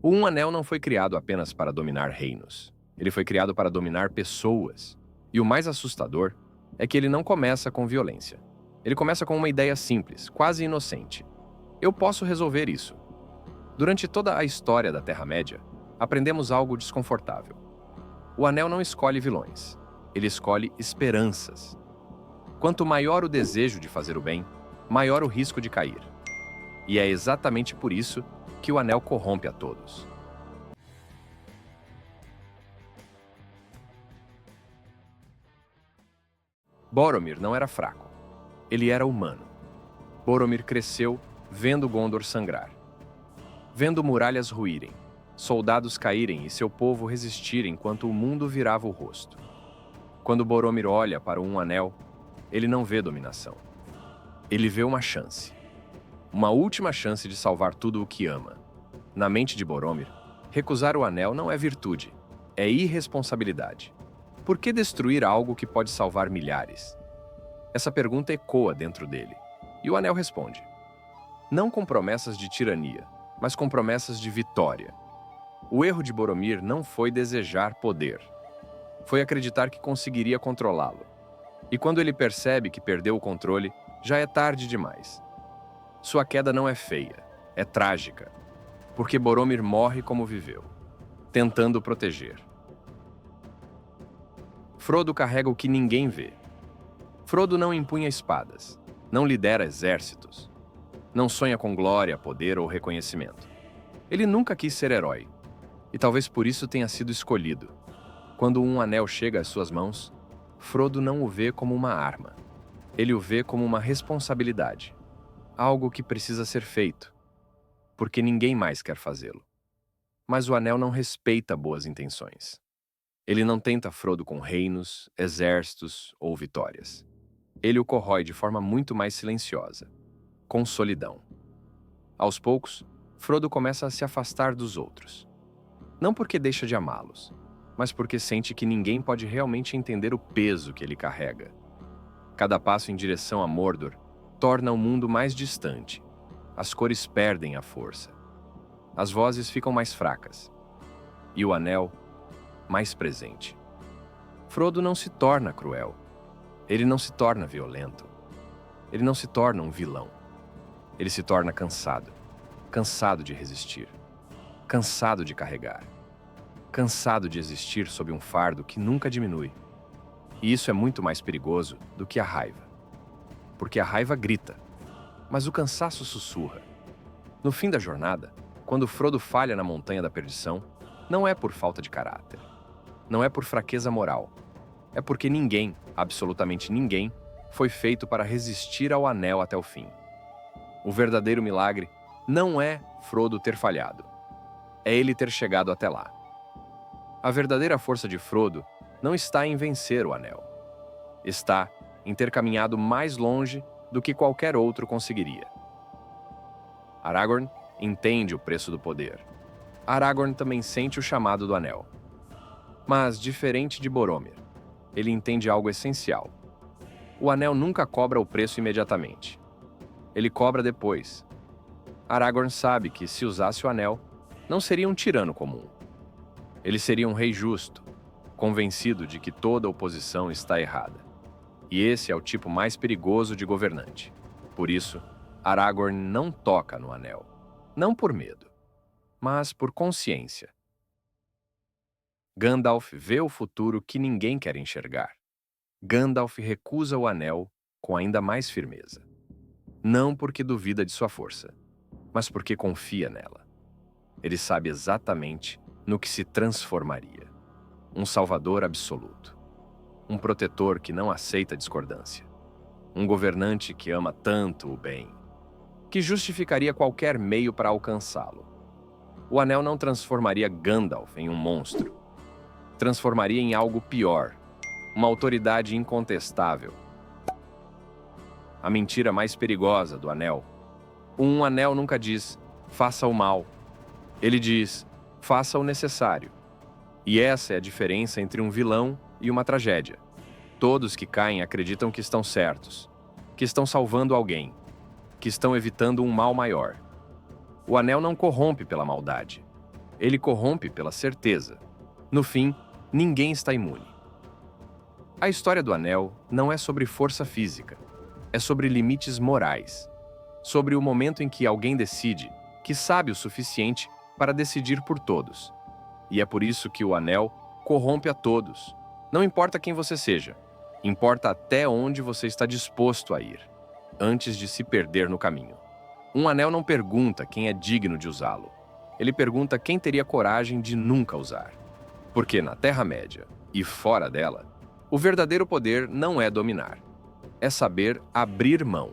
O Um Anel não foi criado apenas para dominar reinos. Ele foi criado para dominar pessoas. E o mais assustador é que ele não começa com violência. Ele começa com uma ideia simples, quase inocente. Eu posso resolver isso. Durante toda a história da Terra-média, aprendemos algo desconfortável. O Anel não escolhe vilões. Ele escolhe esperanças. Quanto maior o desejo de fazer o bem, maior o risco de cair. E é exatamente por isso que o Anel corrompe a todos. Boromir não era fraco. Ele era humano. Boromir cresceu vendo Gondor sangrar, vendo muralhas ruírem, soldados caírem e seu povo resistir enquanto o mundo virava o rosto. Quando Boromir olha para Um Anel, ele não vê dominação. Ele vê uma chance. Uma última chance de salvar tudo o que ama. Na mente de Boromir, recusar o Anel não é virtude, é irresponsabilidade. Por que destruir algo que pode salvar milhares? Essa pergunta ecoa dentro dele. E o Anel responde: não com promessas de tirania, mas com promessas de vitória. O erro de Boromir não foi desejar poder. Foi acreditar que conseguiria controlá-lo. E quando ele percebe que perdeu o controle, já é tarde demais. Sua queda não é feia, é trágica. Porque Boromir morre como viveu, tentando proteger. Frodo carrega o que ninguém vê. Frodo não empunha espadas, não lidera exércitos, não sonha com glória, poder ou reconhecimento. Ele nunca quis ser herói, e talvez por isso tenha sido escolhido. Quando Um Anel chega às suas mãos, Frodo não o vê como uma arma. Ele o vê como uma responsabilidade, algo que precisa ser feito, porque ninguém mais quer fazê-lo. Mas o Anel não respeita boas intenções. Ele não tenta Frodo com reinos, exércitos ou vitórias. Ele o corrói de forma muito mais silenciosa, com solidão. Aos poucos, Frodo começa a se afastar dos outros. Não porque deixa de amá-los, mas porque sente que ninguém pode realmente entender o peso que ele carrega. Cada passo em direção a Mordor torna o mundo mais distante. As cores perdem a força. As vozes ficam mais fracas. E o Anel, mais presente. Frodo não se torna cruel. Ele não se torna violento. Ele não se torna um vilão. Ele se torna cansado. Cansado de resistir. Cansado de carregar. Cansado de existir sob um fardo que nunca diminui. E isso é muito mais perigoso do que a raiva. Porque a raiva grita, mas o cansaço sussurra. No fim da jornada, quando Frodo falha na Montanha da Perdição, não é por falta de caráter. Não é por fraqueza moral. É porque ninguém, absolutamente ninguém, foi feito para resistir ao Anel até o fim. O verdadeiro milagre não é Frodo ter falhado. É ele ter chegado até lá. A verdadeira força de Frodo não está em vencer o Anel. Está em ter caminhado mais longe do que qualquer outro conseguiria. Aragorn entende o preço do poder. Aragorn também sente o chamado do Anel. Mas, diferente de Boromir, ele entende algo essencial. O Anel nunca cobra o preço imediatamente. Ele cobra depois. Aragorn sabe que, se usasse o Anel, não seria um tirano comum. Ele seria um rei justo, convencido de que toda oposição está errada. E esse é o tipo mais perigoso de governante. Por isso, Aragorn não toca no Anel. Não por medo, mas por consciência. Gandalf vê o futuro que ninguém quer enxergar. Gandalf recusa o Anel com ainda mais firmeza. Não porque duvida de sua força, mas porque confia nela. Ele sabe exatamente no que se transformaria. Um salvador absoluto. Um protetor que não aceita discordância. Um governante que ama tanto o bem, que justificaria qualquer meio para alcançá-lo. O Anel não transformaria Gandalf em um monstro. Transformaria em algo pior, uma autoridade incontestável. A mentira mais perigosa do Anel. Um Anel nunca diz, faça o mal. Ele diz, faça o necessário. E essa é a diferença entre um vilão e uma tragédia. Todos que caem acreditam que estão certos, que estão salvando alguém, que estão evitando um mal maior. O Anel não corrompe pela maldade. Ele corrompe pela certeza. No fim, ninguém está imune. A história do Anel não é sobre força física. É sobre limites morais. Sobre o momento em que alguém decide que sabe o suficiente para decidir por todos. E é por isso que o Anel corrompe a todos. Não importa quem você seja. Importa até onde você está disposto a ir, antes de se perder no caminho. Um anel não pergunta quem é digno de usá-lo. Ele pergunta quem teria coragem de nunca usar. Porque na Terra-média e fora dela, o verdadeiro poder não é dominar. É saber abrir mão.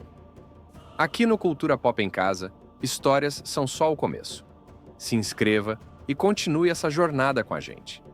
Aqui no Cultura Pop em Casa, histórias são só o começo. Se inscreva e continue essa jornada com a gente.